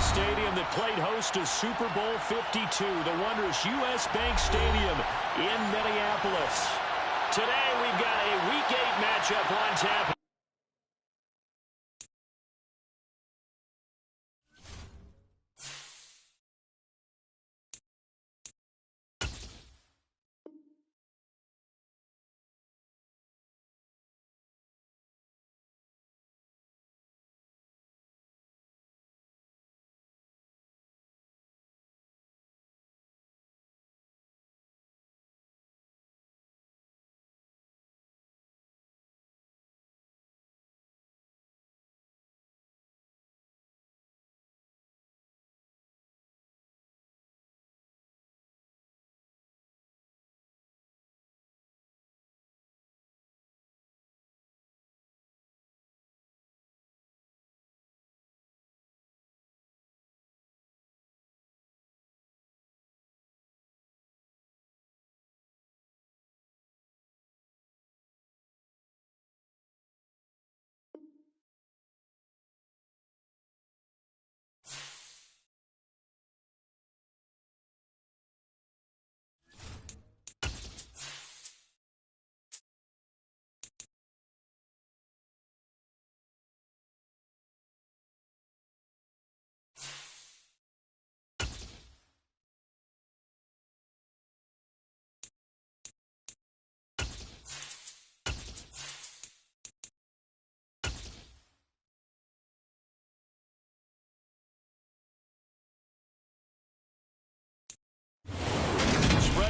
stadium that played host to Super Bowl 52, the wondrous U.S. Bank Stadium in Minneapolis. Today, we've got a Week 8 matchup on tap.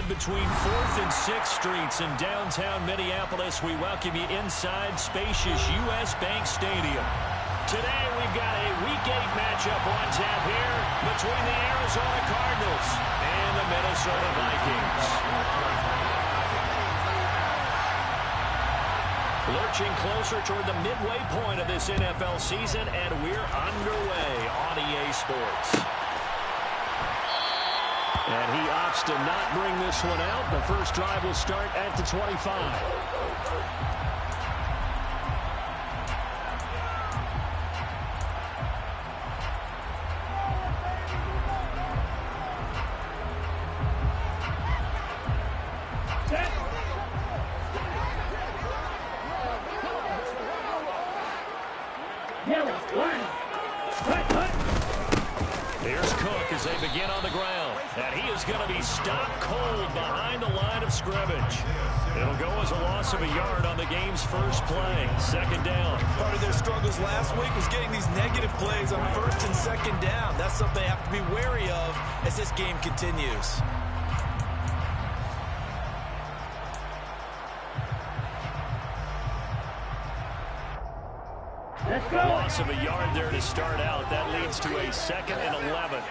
Between 4th and 6th Streets in downtown Minneapolis, we welcome you inside spacious U.S. Bank Stadium. Today, we've got a Week 8 matchup on tap here between the Arizona Cardinals and the Minnesota Vikings. Lurching closer toward the midway point of this NFL season, and we're underway on EA Sports. And he opts to not bring this one out. The first drive will start at the 25. Here's Cook as they begin on the ground. And he is going to be stopped cold behind the line of scrimmage. It'll go as a loss of a yard on the game's first play. Second down. Part of their struggles last week was getting these negative plays on first and second down. That's something they have to be wary of as this game continues. Let's go. Loss of a yard there to start out. That leads to a 2nd and 11.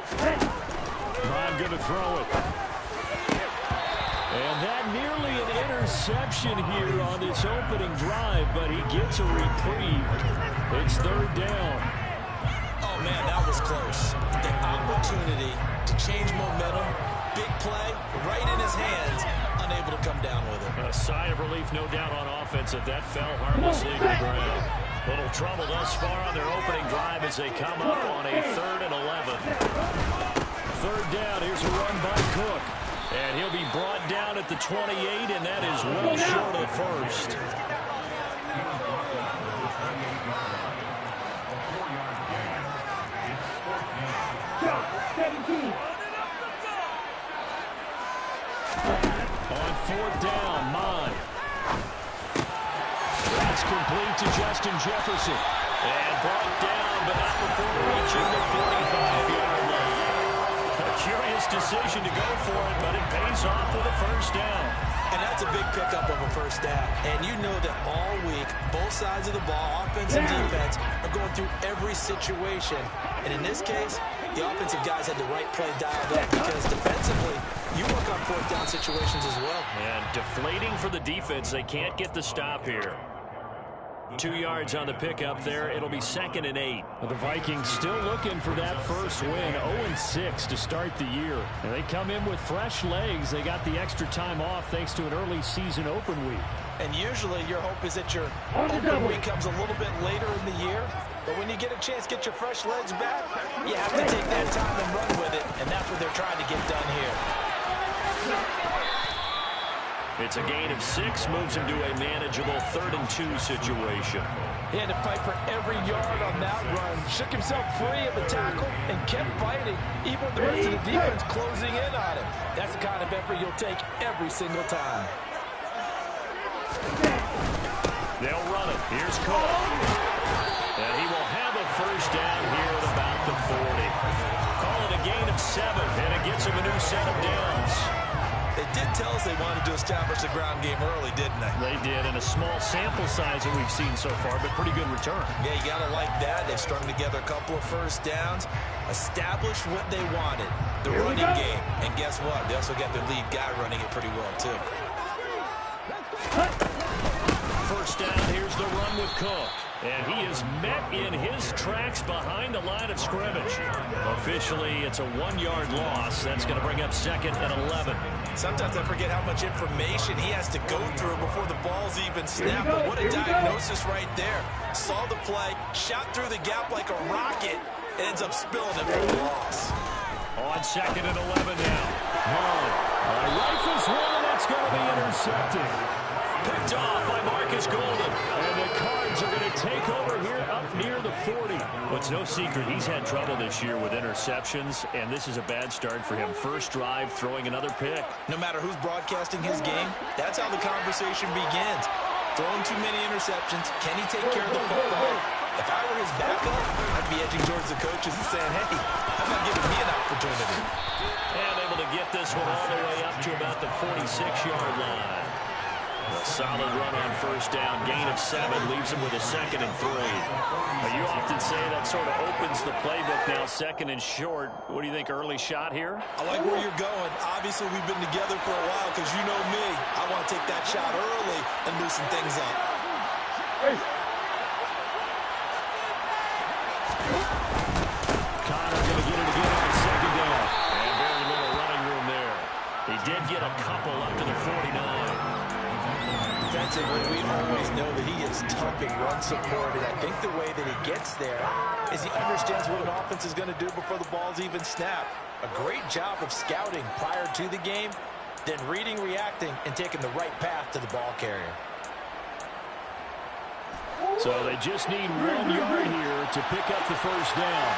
Prime going to throw it. And that nearly an interception here on this opening drive, but he gets a reprieve. It's 3rd down. Oh, man, that was close. The opportunity to change momentum, big play, right in his hands, unable to come down with it. A sigh of relief, no doubt, on offense that that fell harmlessly to the ground. Little trouble thus far on their opening drive as they come up on a 3rd and 11. 3rd down, here's a run by Cook. And he'll be brought down at the 28, and that is well short of the first. On 4th down, Mon. That's complete to Justin Jefferson. And brought down, but not before reaching the 45-yard line. A curious decision to go for it, but it pays off with a first down. And that's a big pickup of a first down. And you know that all week, both sides of the ball, offense and defense, are going through every situation. And in this case, the offensive guys had the right play dialed up because defensively, you work on 4th down situations as well. And deflating for the defense. They can't get the stop here. 2 yards on the pickup there. It'll be 2nd and 8. The Vikings still looking for that first win. 0-6 to start the year. And they come in with fresh legs. They got the extra time off thanks to an early season open week. And usually your hope is that your open week comes a little bit later in the year. But when you get a chance to get your fresh legs back, you have to take that time and run with it. And that's what they're trying to get done here. It's a gain of 6, moves him to a manageable 3rd and 2 situation. He had to fight for every yard on that run. Shook himself free of the tackle and kept fighting, even with the rest of the defense closing in on him. That's the kind of effort you'll take every single time. They'll run it. Here's Cole. And he will have a first down here at about the 40. Call it a gain of 7, and it gets him a new set of downs. They did tell us they wanted to establish the ground game early, didn't they? They did, and a small sample size that we've seen so far, but pretty good return. Yeah, you got to like that. They've strung together a couple of first downs, established what they wanted, the running game. And guess what? They also got their lead guy running it pretty well, too. First down, here's the run with Cook. And he is met in his tracks behind the line of scrimmage. Officially, it's a 1-yard loss. That's going to bring up 2nd and 11. Sometimes I forget how much information he has to go through before the ball's even snapped. But what a diagnosis right there. Saw the play, shot through the gap like a rocket, and ends up spilling it for the loss. On 2nd and 11 now. Rifles one, and that's going to be intercepted. Picked off by Marcus Golden. And the Cards are going to take over here up near the 40. Well, it's no secret he's had trouble this year with interceptions, and this is a bad start for him. First drive, throwing another pick. No matter who's broadcasting his game, that's how the conversation begins. Throwing too many interceptions. Can he take care of the football? If I were his backup, I'd be edging towards the coaches and saying, hey, how about giving me an opportunity? And able to get this one all the way up to about the 46-yard line. A solid run on first down, gain of 7, leaves him with a 2nd and 3. But you often say that sort of opens the playbook now, 2nd and short. What do you think, early shot here? I like where you're going. Obviously, we've been together for a while because you know me. I want to take that shot early and loosen things up. Connor going to get it again on 2nd down. And very little running room there. He did get a couple up to the 49. Defensively, we always know that he is tough in run support, and I think the way that he gets there is he understands what an offense is going to do before the ball's even snapped. A great job of scouting prior to the game, then reading, reacting, and taking the right path to the ball carrier. So they just need 1 yard here to pick up the first down.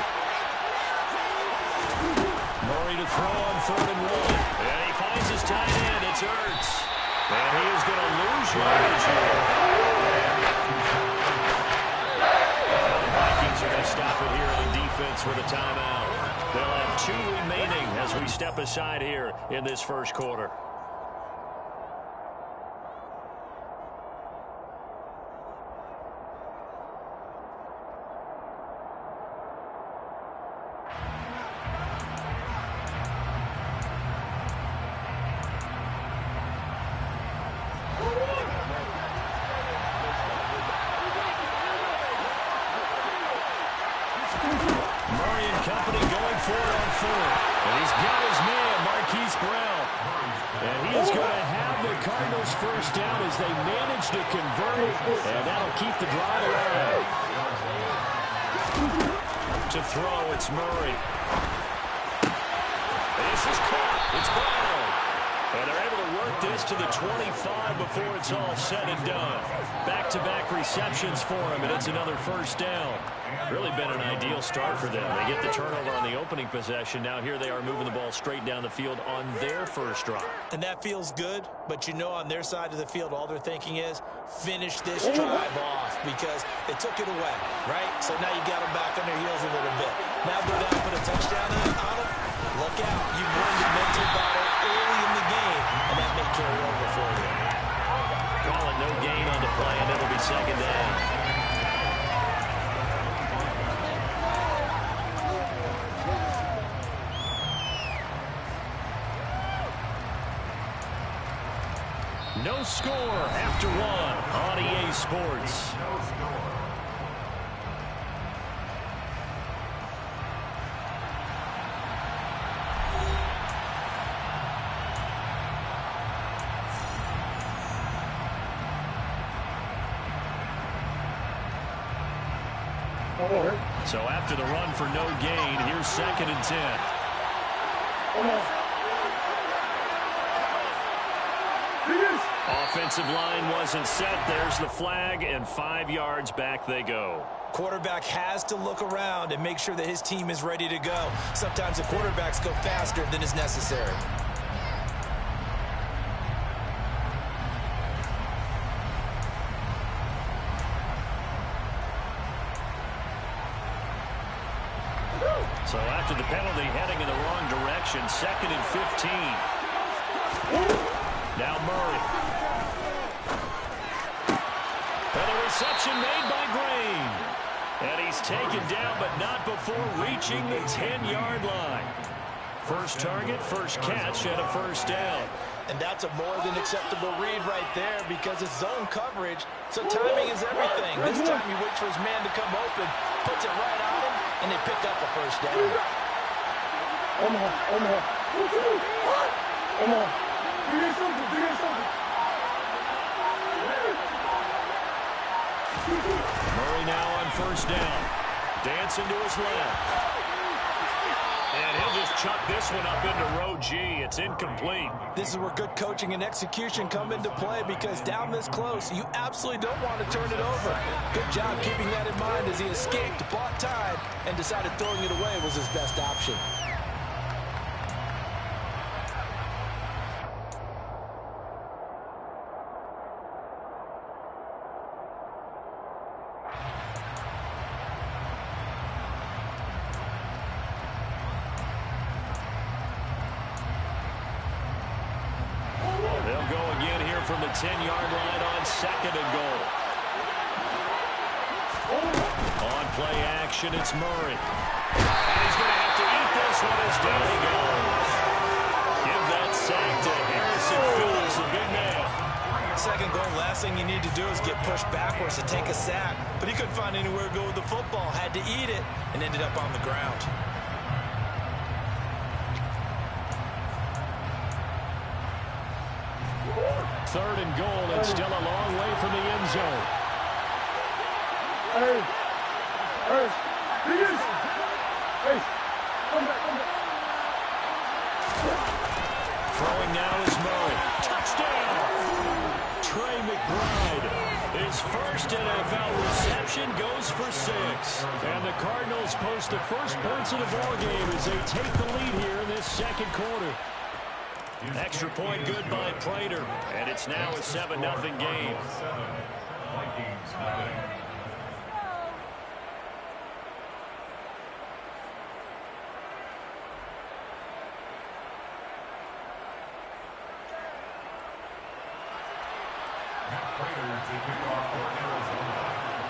Murray to throw on 3rd and 1. And he finds his tight end. It's Ertz. And he is going to lose yardage here. The Vikings are going to stop it here on defense with a timeout. They'll have 2 remaining as we step aside here in this first quarter. Company going for it on 4th. And he's got his man, Marquise Brown. And he is going to have the Cardinals first down as they manage to convert it. And that'll keep the drive alive. To throw, it's Murray. This is caught. It's Brown. And they're able to work this to the 25 before it's all said and done. Back-to-back receptions for him, and it's another first down. Really been an ideal start for them. They get the turnover on the opening possession. Now here they are moving the ball straight down the field on their first drive. And that feels good, but you know on their side of the field, all they're thinking is finish this drive off because they took it away, right? So now you got them back on their heels a little bit. Now go down and put a touchdown on them. Look out. You've won the mental battle early in the game, and that may carry over for you. Call it no gain on the play, and it'll be 2nd down. No score after one on EA Sports. So after the run for no gain, here's 2nd and 10. Offensive line wasn't set. There's the flag, and 5 yards back they go. Quarterback has to look around and make sure that his team is ready to go. Sometimes the quarterbacks go faster than is necessary. So after the penalty, heading in the wrong direction, 2nd and 15. Now Murray. And the reception made by Green. And he's taken down, but not before reaching the 10-yard line. First target, first catch, and a first down. And that's a more than acceptable read right there because it's zone coverage, so timing is everything. This time he waits for his man to come open, puts it right on him, and they pick up a first down. Murray now on first down. Dancing to his left. And he'll just chuck this one up into row G. It's incomplete. This is where good coaching and execution come into play because down this close, you absolutely don't want to turn it over. Good job keeping that in mind as he escaped, bought time, and decided throwing it away was his best option. They'll go again here from the 10-yard line on 2nd and goal. On play action, it's Murray. And he's going to have to eat this one as down he goes. Give that sack to Harrison Phillips, the big man. Second goal, last thing you need to do is get pushed backwards to take a sack. But he couldn't find anywhere to go with the football, had to eat it, and ended up on the ground. Third and goal, and still a long way from the end zone. Throwing now is Murray. Touchdown! Trey McBride. His first NFL reception goes for 6. And the Cardinals post the first points of the ballgame as they take the lead here in this second quarter. Extra point good by Prater, and it's now a 7-0 game.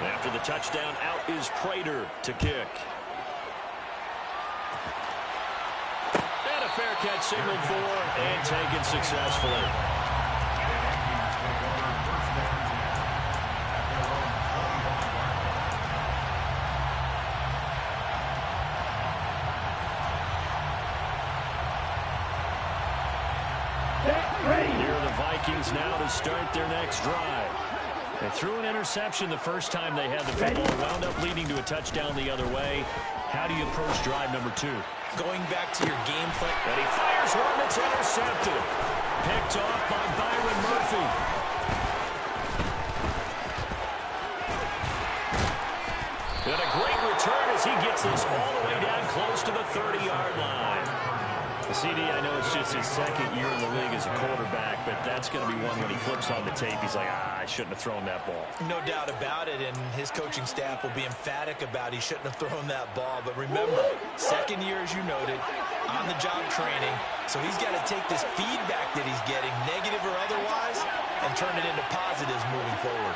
After the touchdown, out is Prater to kick. Fair catch signaled for and taken successfully. Here are the Vikings now to start their next drive. They threw an interception the first time they had the football, wound up leading to a touchdown the other way. How do you approach drive number 2? Going back to your game plan. And he fires one that's intercepted. Picked off by Byron Murphy. And a great return as he gets this all the way down close to the 30-yard line. CD, I know it's just his second year in the league as a quarterback, but that's going to be one when he flips on the tape. He's like, I shouldn't have thrown that ball. No doubt about it, and his coaching staff will be emphatic about he shouldn't have thrown that ball. But remember, second year, as you noted, on-the-job training, so he's got to take this feedback that he's getting, negative or otherwise, and turn it into positives moving forward.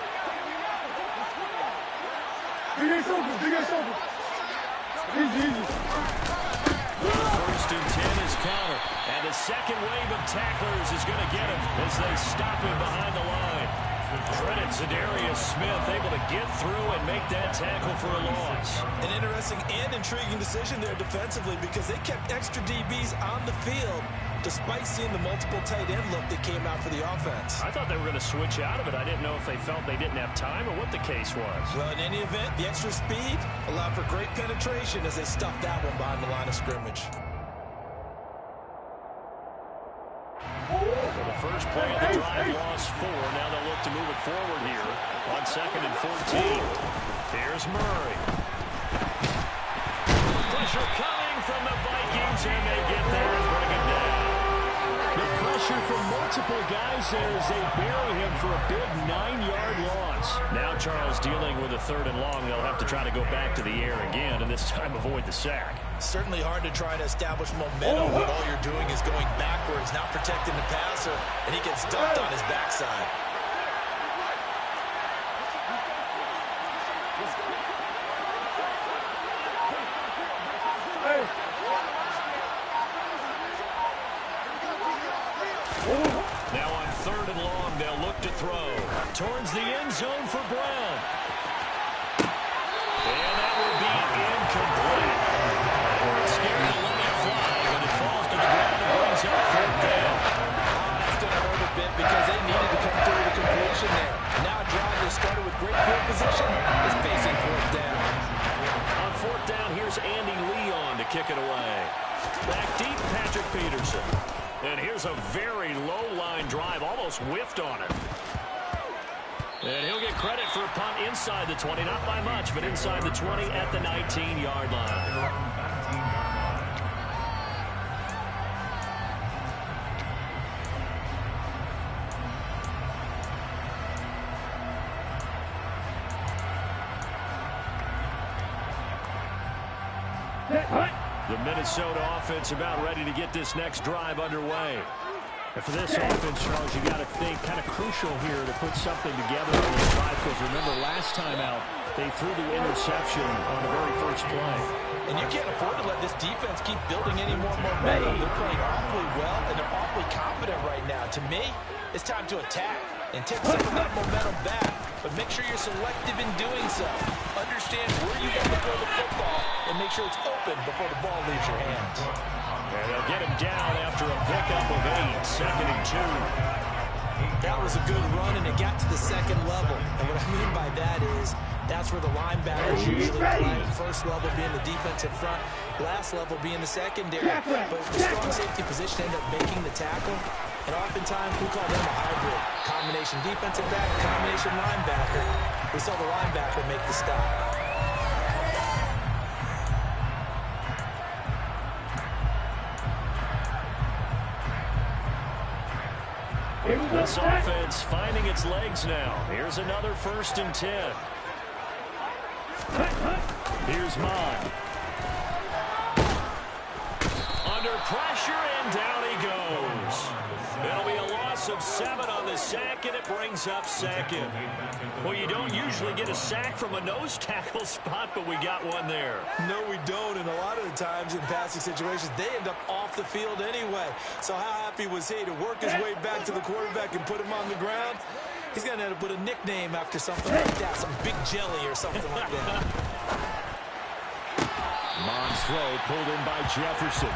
First and 10 is counter. And the second wave of tacklers is going to get him as they stop him behind the line. Credit Zadarius Smith, able to get through and make that tackle for a loss. An interesting and intriguing decision there defensively because they kept extra DBs on the field despite seeing the multiple tight end look that came out for the offense. I thought they were going to switch out of it. I didn't know if they felt they didn't have time or what the case was. Well, in any event, the extra speed allowed for great penetration as they stuffed that one behind the line of scrimmage. For the first play of the drive, loss 4. Now they'll look to move it forward here on 2nd and 14. Here's Murray. Pressure coming from the Vikings, and they get there and bring him down. The pressure from multiple guys there as they bury him for a big 9-yard loss. Now Charles dealing with a 3rd and long. They'll have to try to go back to the air again, and this time avoid the sack. Certainly hard to try to establish momentum when all you're doing is going backwards, not protecting the passer, and he gets dumped on his backside. Now on 3rd and long, they'll look to throw. Towards the end zone for Brown. And that will be incomplete. They weren't scared to let it fly, but it falls to the ground and brings up 4th down. That's going to hurt a bit because they needed to come through the completion there. Now a drive that started with great field position is facing 4th down. On 4th down, here's Andy Leon to kick it away. Back deep, Patrick Peterson. And here's a very low-line drive, almost whiffed on it. And he'll get credit for a punt inside the 20, not by much, but inside the 20 at the 19-yard line. The Minnesota offense about ready to get this next drive underway. And for this offense, Charles, you got to think kind of crucial here to put something together on this drive because remember last time out they threw the interception on the very first play. And you can't afford to let this defense keep building any more momentum. They're playing awfully well and they're awfully confident right now. To me, it's time to attack and take some of that momentum back. But make sure you're selective in doing so. Understand where you want to throw the football and make sure it's open before the ball leaves your hands. And they'll get him down after a pickup of 8, 2nd and 2. That was a good run, and it got to the 2nd level. And what I mean by that is that's where the linebackers usually play. First level being the defensive front, last level being the secondary. But the strong safety position ended up making the tackle. And oftentimes we call them a hybrid. Combination defensive back, combination linebacker. We saw the linebacker make the stop. This offense finding its legs now. Here's another 1st and 10. Here's Mond. Under pressure, and down he goes. It'll be a loss of 7 on the sack, and it brings up 2nd. Well, you don't usually get a sack from a nose tackle spot, but we got one there. No, we don't, and a lot of the times in passing situations, they end up off the field anyway. So how happy was he to work his way back to the quarterback and put him on the ground? He's going to have to put a nickname after something like that, some big jelly or something like that. Mond's throw pulled in by Jefferson.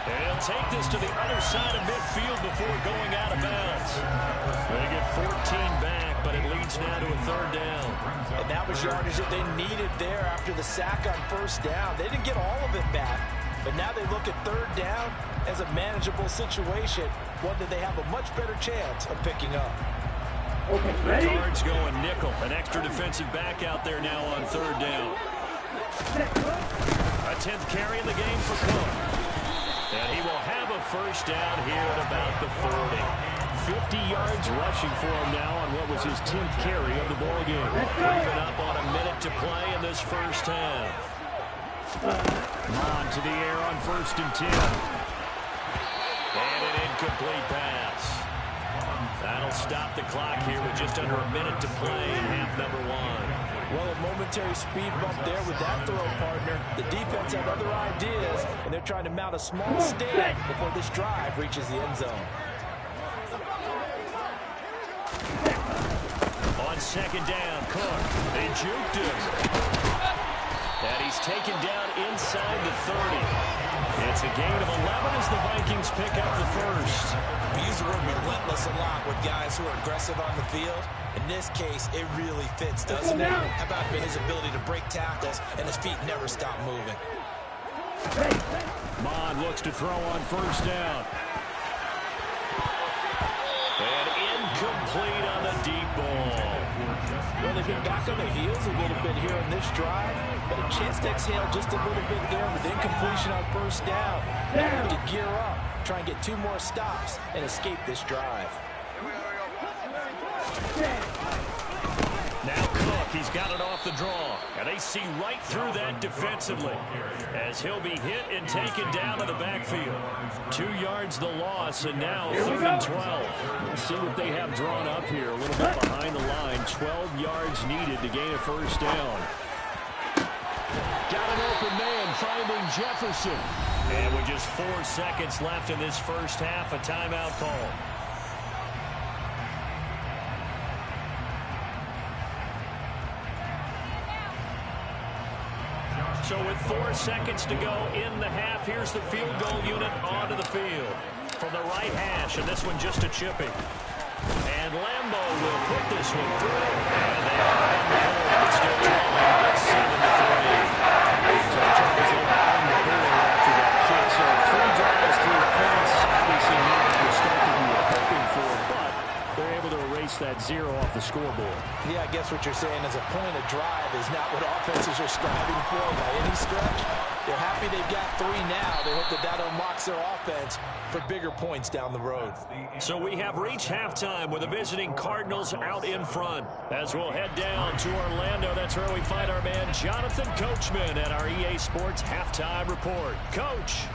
And he'll take this to the other side of midfield before going out of bounds. They get 14 back, but it leads now to a 3rd down. And that was yardage that they needed there after the sack on 1st down. They didn't get all of it back, but now they look at 3rd down as a manageable situation, one that they have a much better chance of picking up. The Cards going nickel. An extra defensive back out there now on 3rd down. A 10th carry in the game for Cook. And he will have a 1st down here at about the 40. 50 yards rushing for him now on what was his 10th carry of the ball game. Even up on a minute to play in this first half. Mond to the air on 1st and 10. And an incomplete pass. That'll they'll stop the clock here with just under a minute to play in half number one. Well, a momentary speed bump there with that throw, partner. The defense had other ideas, and they're trying to mount a small stand before this drive reaches the end zone. On second down, Cook. They juked him. And he's taken down inside the 30. It's a gain of 11 as the Vikings pick up the first. We use the word relentless a lot with guys who are aggressive on the field. In this case, it really fits, doesn't it? How about his ability to break tackles and his feet never stop moving? Mond looks to throw on first down. And incomplete on the deep ball. Well, they've been back on their heels a little bit here on this drive, but a chance to exhale just a little bit there with incompletion on first down. Now to gear up, try and get 2 more stops and escape this drive. Now Cook, he's got it off the draw. And they see right through that defensively as he'll be hit and taken down to the backfield. 2 yards the loss, and now 3rd and 12. Let's see what they have drawn up here. A little bit behind the line. 12 yards needed to gain a first down. Got an open man finding Jefferson. And with just 4 seconds left in this first half, a timeout call. So with 4 seconds to go in the half, here's the field goal unit onto the field from the right hash, and this one just a chipping. And Lambeau will put this one through, and they are on the board. It's still trailing at 7-3. So Charles on the board after that kick. So 3 drives, 3 points. Obviously not the start that we were hoping for, but they're able to erase that 0 off the scoreboard. Yeah, I guess what you're saying is a point of drive is not what offenses are striving for by any stretch. They're happy they've got 3 now. They hope that unlocks their offense for bigger points down the road. So we have reached halftime with the visiting Cardinals out in front. As we'll head down to Orlando, that's where we find our man Jonathan Coachman at our EA Sports Halftime Report. Coach.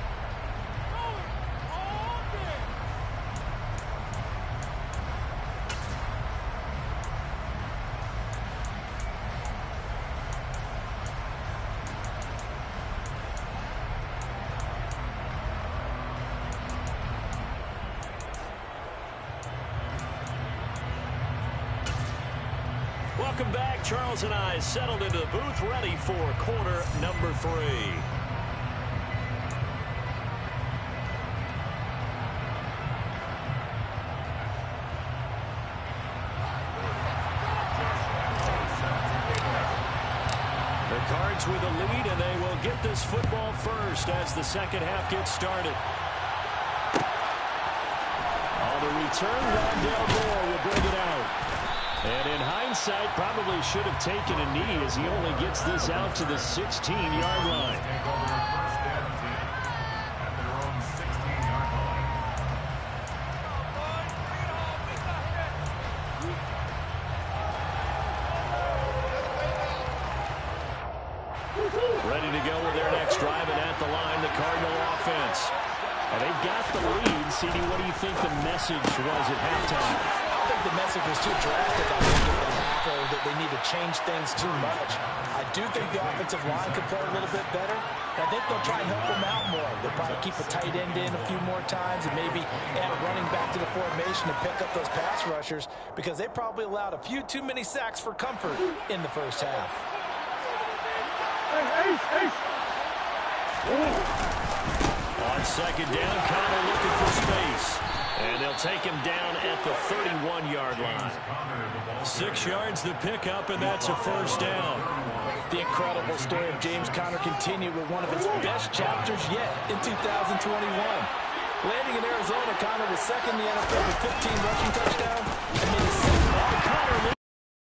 Welcome back. Charles and I settled into the booth, ready for quarter number 3. The Cards with a lead, and they will get this football first as the second half gets started. On the return, Rondale Moore will bring it out. And in hindsight, probably should have taken a knee as he only gets this out to the 16-yard line. Ready to go with their next drive, and at the line, the Cardinal offense. And they've got the lead. CD, what do you think the message was at halftime? I think the message was too drastic. I think that they need to change things too much. I do think the offensive line could play a little bit better. I think they'll try and help them out more. They'll probably keep a tight end in a few more times and maybe add a running back to the formation to pick up those pass rushers because they probably allowed a few too many sacks for comfort in the first half. On second down, Connor looking for space. And they'll take him down at the 31-yard line. 6 yards the pickup, and that's a first down. The incredible story of James Conner continued with one of his best chapters yet in 2021. Landing in Arizona, Conner was second in the NFL with 15 rushing touchdowns and made his